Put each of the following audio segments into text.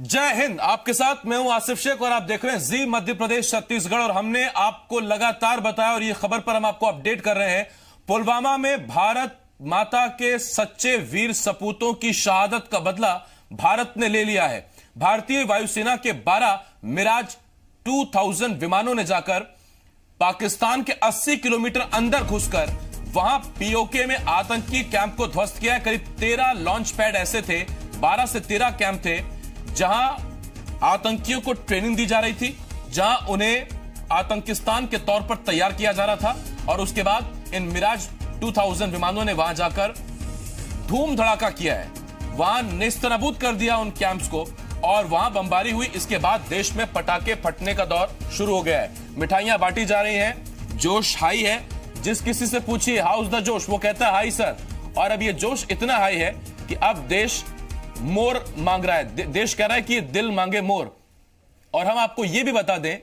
जय हिंद। आपके साथ मैं हूं आसिफ शेख और आप देख रहे हैं जी मध्य प्रदेश छत्तीसगढ़। और हमने आपको लगातार बताया और ये खबर पर हम आपको अपडेट कर रहे हैं, पुलवामा में भारत माता के सच्चे वीर सपूतों की शहादत का बदला भारत ने ले लिया है। भारतीय वायुसेना के 12 मिराज 2000 विमानों ने जाकर पाकिस्तान के 80 किलोमीटर अंदर घुसकर वहां पीओके में आतंकी कैंप को ध्वस्त किया है। करीब 13 लॉन्च पैड ऐसे थे, 12 से 13 कैंप थे जहां आतंकियों को ट्रेनिंग दी जा रही थी, जहां उन्हें आतंकिस्तान के तौर पर तैयार किया जा रहा था। और उसके बाद इन मिराज 2000 विमानों ने वहां जाकर धूम धड़ाका किया है, वहां नेस्तनाबूद कर दिया उन कैंप्स को और वहां बमबारी हुई। इसके बाद देश में पटाखे फटने का दौर शुरू हो गया है, मिठाइयां बांटी जा रही हैं, जोश हाई है। जिस किसी से पूछिए हाउ इज द जोश, वो कहता है हाई सर। और अब ये जोश इतना हाई है कि अब देश मोर मांग रहा है, देश कह रहा है कि दिल मांगे मोर। और हम आपको यह भी बता दें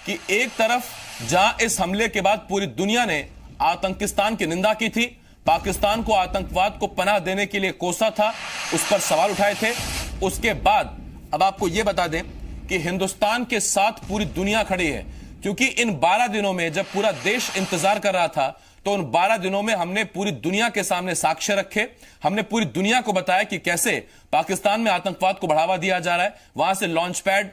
कि एक तरफ जहां इस हमले के बाद पूरी दुनिया ने आतंकिस्तान की निंदा की थी, पाकिस्तान को आतंकवाद को पनाह देने के लिए कोसा था, उस पर सवाल उठाए थे, उसके बाद अब आपको यह बता दें कि हिंदुस्तान के साथ पूरी दुनिया खड़ी है। क्योंकि इन 12 दिनों में जब पूरा देश इंतजार कर रहा था, तो उन 12 दिनों में हमने पूरी दुनिया के सामने साक्ष्य रखे, हमने पूरी दुनिया को बताया कि कैसे पाकिस्तान में आतंकवाद को बढ़ावा दिया जा रहा है, वहां से लॉन्च पैड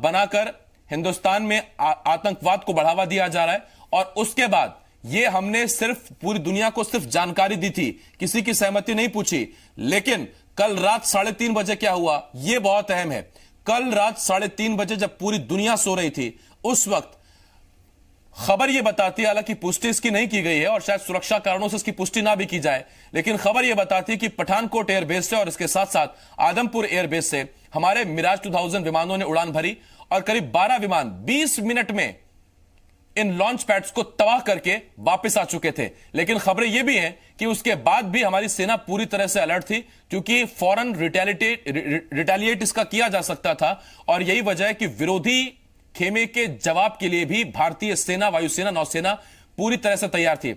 बनाकर हिंदुस्तान में आतंकवाद को बढ़ावा दिया जा रहा है। और उसके बाद ये हमने सिर्फ पूरी दुनिया को सिर्फ जानकारी दी थी, किसी की सहमति नहीं पूछी। लेकिन कल रात 3:30 बजे क्या हुआ, यह बहुत अहम है। कल रात 3:30 बजे जब पूरी दुनिया सो रही थी, उस वक्त खबर यह बताती है, हालांकि पुष्टि इसकी नहीं की गई है और शायद सुरक्षा कारणों से इसकी पुष्टि ना भी की जाए, लेकिन खबर यह बताती है कि पठानकोट एयरबेस से और इसके साथ साथ आदमपुर एयरबेस से हमारे मिराज 2000 विमानों ने उड़ान भरी और करीब 12 विमान 20 मिनट में इन लॉन्च पैड्स को तबाह करके वापस आ चुके थे। लेकिन खबरें यह भी हैं कि उसके बाद भी हमारी सेना पूरी तरह से अलर्ट थी, क्योंकि फौरन रिटेलिएट इसका किया जा सकता था। और यही वजह है कि विरोधी खेमे के जवाब के लिए भी भारतीय सेना, वायुसेना, नौसेना पूरी तरह से तैयार थी।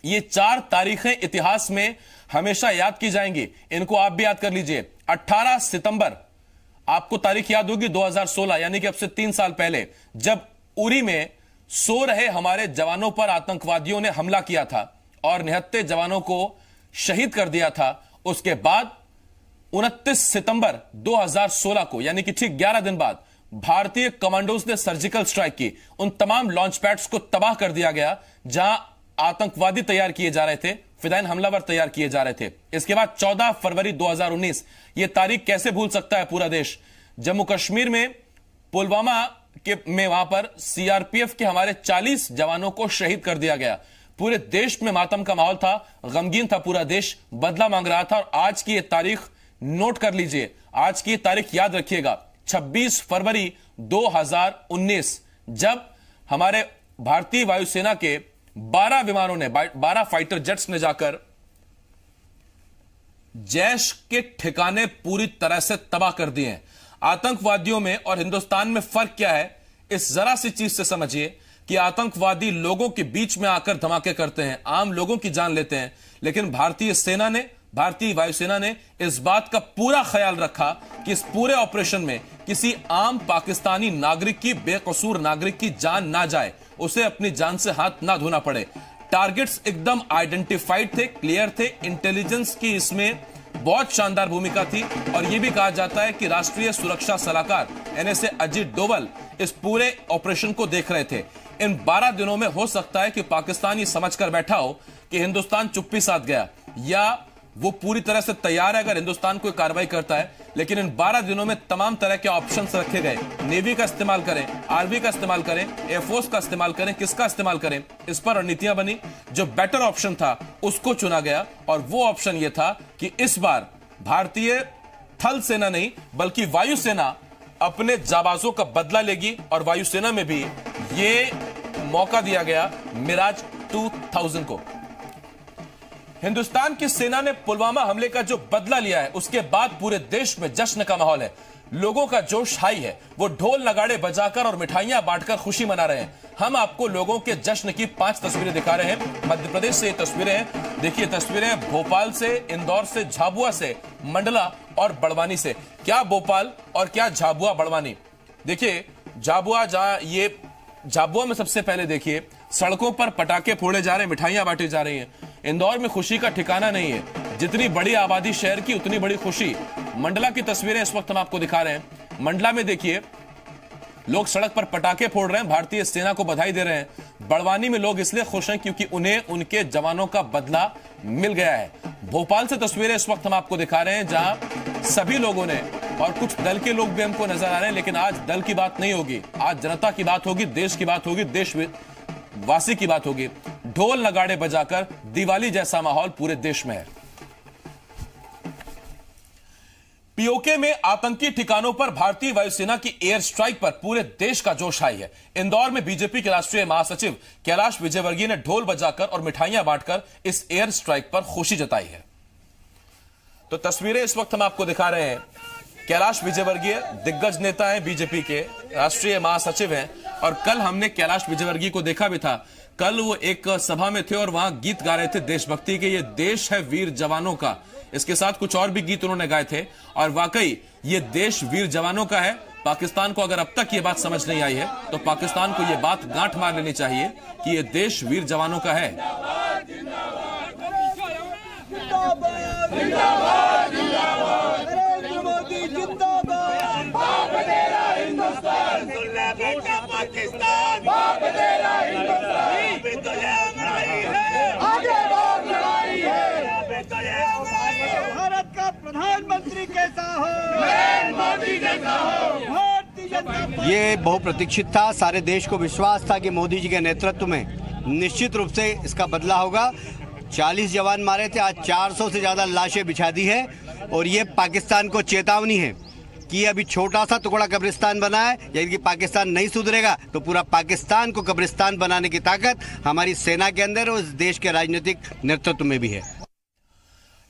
ये 4 तारीखें इतिहास में हमेशा याद की जाएंगी, इनको आप भी याद कर लीजिए। 18 सितंबर आपको तारीख याद होगी, 2016, यानी कि अब से 3 साल पहले, जब उरी में सो रहे हमारे जवानों पर आतंकवादियों ने हमला किया था और निहत्थे जवानों को शहीद कर दिया था। उसके बाद 29 सितंबर 2016 को, यानी कि ठीक 11 दिन बाद, भारतीय कमांडोज ने सर्जिकल स्ट्राइक की, उन तमाम लॉन्च पैड्स को तबाह कर दिया गया जहां आतंकवादी तैयार किए जा रहे थे, फिदायीन हमलावर तैयार किए जा रहे थे। इसके बाद 14 फरवरी 2019, यह तारीख कैसे भूल सकता है पूरा देश, जम्मू कश्मीर में पुलवामा में वहां पर सीआरपीएफ के हमारे 40 जवानों को शहीद कर दिया गया। पूरे देश में मातम का माहौल था, गमगीन था पूरा देश, बदला मांग रहा था। और आज की यह तारीख नोट कर लीजिए, आज की तारीख याद रखिएगा, 26 फरवरी 2019, जब हमारे भारतीय वायुसेना के 12 विमानों ने, 12 फाइटर जेट्स ने जाकर जैश के ठिकाने पूरी तरह से तबाह कर दिए हैं। आतंकवादियों में और हिंदुस्तान में फर्क क्या है, इस जरा सी चीज से समझिए कि आतंकवादी लोगों के बीच में आकर धमाके करते हैं, आम लोगों की जान लेते हैं, लेकिन भारतीय सेना ने, भारतीय वायुसेना ने इस बात का पूरा ख्याल रखा कि इस पूरे ऑपरेशन में किसी आम पाकिस्तानी नागरिक की, बेकसूर नागरिक की जान ना जाए, उसे अपनी जान से हाथ ना धोना पड़े। टारगेट्स एकदम आइडेंटिफाइड थे, क्लियर थे, इंटेलिजेंस की इसमें बहुत शानदार भूमिका थी। और यह भी कहा जाता है कि राष्ट्रीय सुरक्षा सलाहकार NSA अजीत डोवल इस पूरे ऑपरेशन को देख रहे थे। इन 12 दिनों में हो सकता है कि पाकिस्तान ये समझकर बैठा हो कि हिंदुस्तान चुप्पी साध गया, या वो पूरी तरह से तैयार है अगर हिंदुस्तान कोई कार्रवाई करता है। लेकिन इन 12 दिनों में तमाम तरह के ऑप्शंस रखे गए, नेवी का इस्तेमाल करें, आर्मी का इस्तेमाल करें, एयरफोर्स का इस्तेमाल करें, किसका इस्तेमाल करें, इस पर रणनीतियां बनी। जो बेटर ऑप्शन था उसको चुना गया और वो ऑप्शन ये था कि इस बार भारतीय थल सेना नहीं बल्कि वायुसेना अपने जाबाजों का बदला लेगी। और वायुसेना में भी ये मौका दिया गया मिराज 2000 को। हिंदुस्तान की सेना ने पुलवामा हमले का जो बदला लिया है, उसके बाद पूरे देश में जश्न का माहौल है, लोगों का जोश हाई है, वो ढोल नगाड़े बजाकर और मिठाइयां बांटकर खुशी मना रहे हैं। हम आपको लोगों के जश्न की 5 तस्वीरें दिखा रहे हैं। मध्य प्रदेश से ये तस्वीरें हैं, देखिए तस्वीरें भोपाल से, इंदौर से, झाबुआ से, मंडला और बड़वानी से। क्या भोपाल और क्या झाबुआ बड़वानी। देखिए झाबुआ में सबसे पहले देखिए सड़कों पर पटाखे फोड़े जा रहे हैं, मिठाइयां बांटी जा रही हैं। इंदौर में खुशी का ठिकाना नहीं है। जितनी बड़ी आबादी शहर की उतनी बड़ी खुशी। मंडला की तस्वीरें इस वक्त हम आपको दिखा रहे हैं। मंडला में देखिए लोग सड़क पर पटाखे फोड़ रहे हैं, भारतीय सेना को बधाई दे रहे हैं। बड़वानी में लोग इसलिए खुश हैं क्योंकि उन्हें उनके जवानों का बदला मिल गया है। भोपाल से तस्वीरें इस वक्त हम आपको दिखा रहे हैं जहां सभी लोगों ने, और कुछ दल के लोग भी हमको नजर आ रहे हैं, लेकिन आज दल की बात नहीं होगी, आज जनता की बात होगी, देश की बात होगी, देशवासी की बात होगी। ढोल नगाड़े बजाकर दिवाली जैसा माहौल पूरे देश में है। पीओके में आतंकी ठिकानों पर भारतीय वायुसेना की एयर स्ट्राइक पर पूरे देश का जोश आई है। इंदौर में बीजेपी के राष्ट्रीय महासचिव कैलाश विजयवर्गीय ने ढोल बजाकर और मिठाइयां बांटकर इस एयर स्ट्राइक पर खुशी जताई है। तो तस्वीरें इस वक्त हम आपको दिखा रहे हैं। कैलाश विजयवर्गीय दिग्गज नेता हैं, बीजेपी के राष्ट्रीय महासचिव हैं, और कल हमने कैलाश विजयवर्गीय को देखा भी था। कल वो एक सभा में थे और वहां गीत गा रहे थे देशभक्ति के, ये देश है वीर जवानों का। इसके साथ कुछ और भी गीत उन्होंने गाए थे, और वाकई ये देश वीर जवानों का है। पाकिस्तान को अगर अब तक ये बात समझ नहीं आई है तो पाकिस्तान को ये बात गांठ मार लेनी चाहिए कि ये देश वीर जवानों का है। भारत का प्रधानमंत्री कैसा हो, मोदी जैसा हो। ये बहुप्रतीक्षित था। सारे देश को विश्वास था कि मोदी जी के नेतृत्व में निश्चित रूप से इसका बदला होगा। 40 जवान मारे थे, आज 400 से ज्यादा लाशें बिछा दी है, और ये पाकिस्तान को चेतावनी है कि अभी छोटा सा टुकड़ा कब्रिस्तान बना है, यदि पाकिस्तान नहीं सुधरेगा तो पूरा पाकिस्तान को कब्रिस्तान बनाने की ताकत हमारी सेना के अंदर और इस देश के राजनीतिक नेतृत्व में भी है।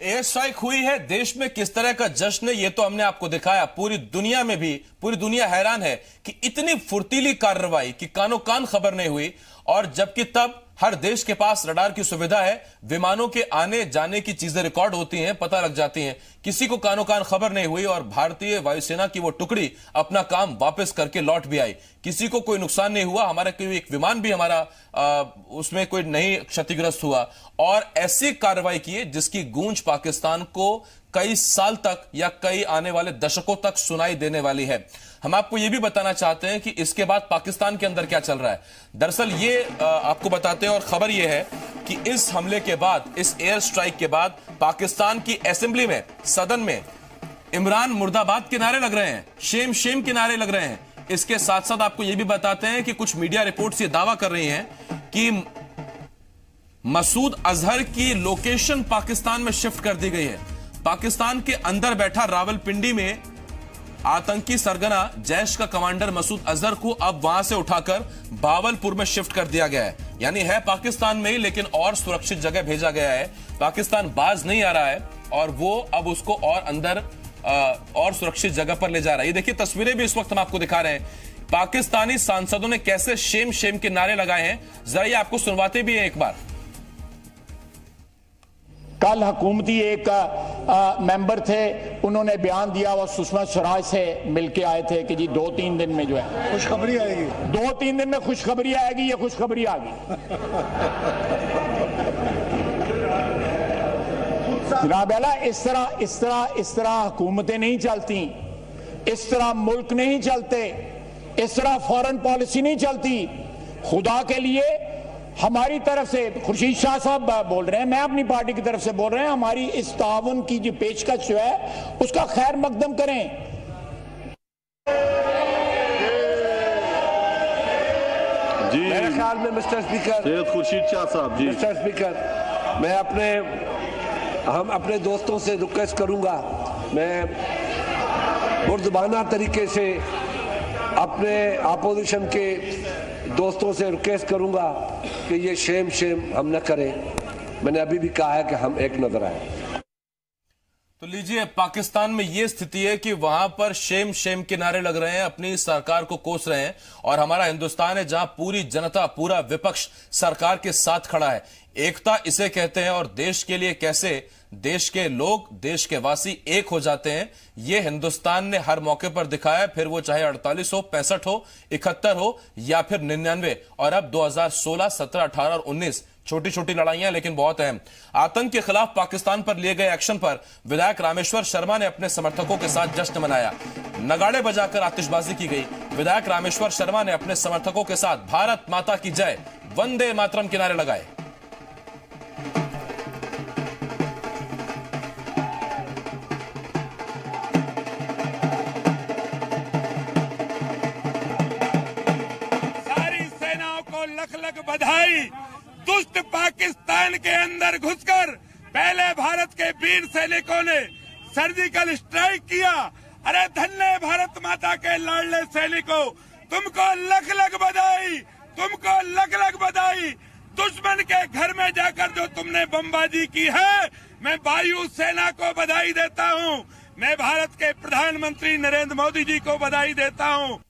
एयर स्ट्राइक हुई है, देश में किस तरह का जश्न है ये तो हमने आपको दिखाया। पूरी दुनिया में भी पूरी दुनिया हैरान है कि इतनी फुर्तीली कार्रवाई की कानो कान खबर नहीं हुई, और जबकि तब हर देश के पास रडार की सुविधा है, विमानों के आने जाने की चीजें रिकॉर्ड होती हैं, पता लग जाती हैं। किसी को कानो कान खबर नहीं हुई और भारतीय वायुसेना की वो टुकड़ी अपना काम वापस करके लौट भी आई। किसी को कोई नुकसान नहीं हुआ, हमारा कोई एक विमान भी हमारा उसमें कोई नहीं क्षतिग्रस्त हुआ। और ऐसी कार्रवाई की है जिसकी गूंज पाकिस्तान को कई साल तक या कई आने वाले दशकों तक सुनाई देने वाली है। हम आपको यह भी बताना चाहते हैं कि इसके बाद पाकिस्तान के अंदर क्या चल रहा है। दरअसल ये आपको बताते हैं, और खबर यह है कि इस हमले के बाद, इस एयर स्ट्राइक के बाद पाकिस्तान की असेंबली में, सदन में इमरान मुर्दाबाद के नारे लग रहे हैं, शेम शेम के नारे लग रहे हैं। इसके साथ साथ आपको यह भी बताते हैं कि कुछ मीडिया रिपोर्ट्स ये दावा कर रही हैं कि मसूद अजहर की लोकेशन पाकिस्तान में शिफ्ट कर दी गई है। पाकिस्तान के अंदर बैठा रावलपिंडी में आतंकी सरगना जैश का कमांडर मसूद अजहर को अब वहां से उठाकर बावलपुर में शिफ्ट कर दिया गया है। यानी है पाकिस्तान में ही, लेकिन और सुरक्षित जगह भेजा गया है। पाकिस्तान बाज नहीं आ रहा है और वो अब उसको और अंदर और सुरक्षित जगह पर ले जा रहा है। ये देखिए तस्वीरें भी इस वक्त हम आपको दिखा रहे हैं। पाकिस्तानी सांसदों ने कैसे शेम शेम के नारे लगाए हैं, जरा ये आपको सुनवाते भी हैं एक बार। कल हुकूमती एक मेंबर थे, उन्होंने बयान दिया, वो सुषमा स्वराज से मिलके आए थे कि जी 2-3 दिन में जो है खुशखबरी आएगी, 2-3 दिन में खुशखबरी आएगी। ये खुशखबरी आ गई। जनाब आला, इस तरह हुकूमतें नहीं चलती, इस तरह मुल्क नहीं चलते, इस तरह फॉरेन पॉलिसी नहीं चलती। खुदा के लिए हमारी तरफ से, खुर्शीद शाह साहब बोल रहे हैं, मैं अपनी पार्टी की तरफ से बोल रहे हैं, हमारी इस ताउन की जो पेशकश जो है उसका खैर मकदम करें। जी मेरे ख्याल में मिस्टर स्पीकर, खुर्शीद शाह साहब जी, मिस्टर स्पीकर, मैं अपने दोस्तों से रिक्वेस्ट करूंगा, मैं बुर्दबाना तरीके से अपने अपोजिशन के दोस्तों से रिक्वेस्ट करूंगा कि ये शेम हम न करें। मैंने अभी भी कहा है कि हम एक नजर आए। तो लीजिए, पाकिस्तान में यह स्थिति है कि वहां पर शेम शेम के नारे लग रहे हैं, अपनी सरकार को कोस रहे हैं, और हमारा हिंदुस्तान है जहां पूरी जनता, पूरा विपक्ष सरकार के साथ खड़ा है। एकता इसे कहते हैं, और देश के लिए कैसे देश के लोग, देश के वासी एक हो जाते हैं। ये हिंदुस्तान ने हर मौके पर दिखाया है, फिर वो चाहे 48 हो, 65 हो, 71 हो या फिर 99, और अब 2016, 17, 18 और 19। छोटी छोटी लड़ाइयां लेकिन बहुत अहम। आतंक के खिलाफ पाकिस्तान पर लिए गए एक्शन पर विधायक रामेश्वर शर्मा ने अपने समर्थकों के साथ जश्न मनाया। नगाड़े बजाकर आतिशबाजी की गई। विधायक रामेश्वर शर्मा ने अपने समर्थकों के साथ भारत माता की जय, वंदे मातरम के नारे लगाए। सारी सेनाओं को लख लख बधाई। दुष्ट पाकिस्तान के अंदर घुसकर पहले भारत के वीर सैनिकों ने सर्जिकल स्ट्राइक किया। अरे धन्य भारत माता के लाडले सैनिकों, तुमको लख लख बधाई, तुमको लख लख बधाई। दुश्मन के घर में जाकर जो तुमने बमबाजी की है, मैं वायु सेना को बधाई देता हूँ। मैं भारत के प्रधानमंत्री नरेंद्र मोदी जी को बधाई देता हूँ।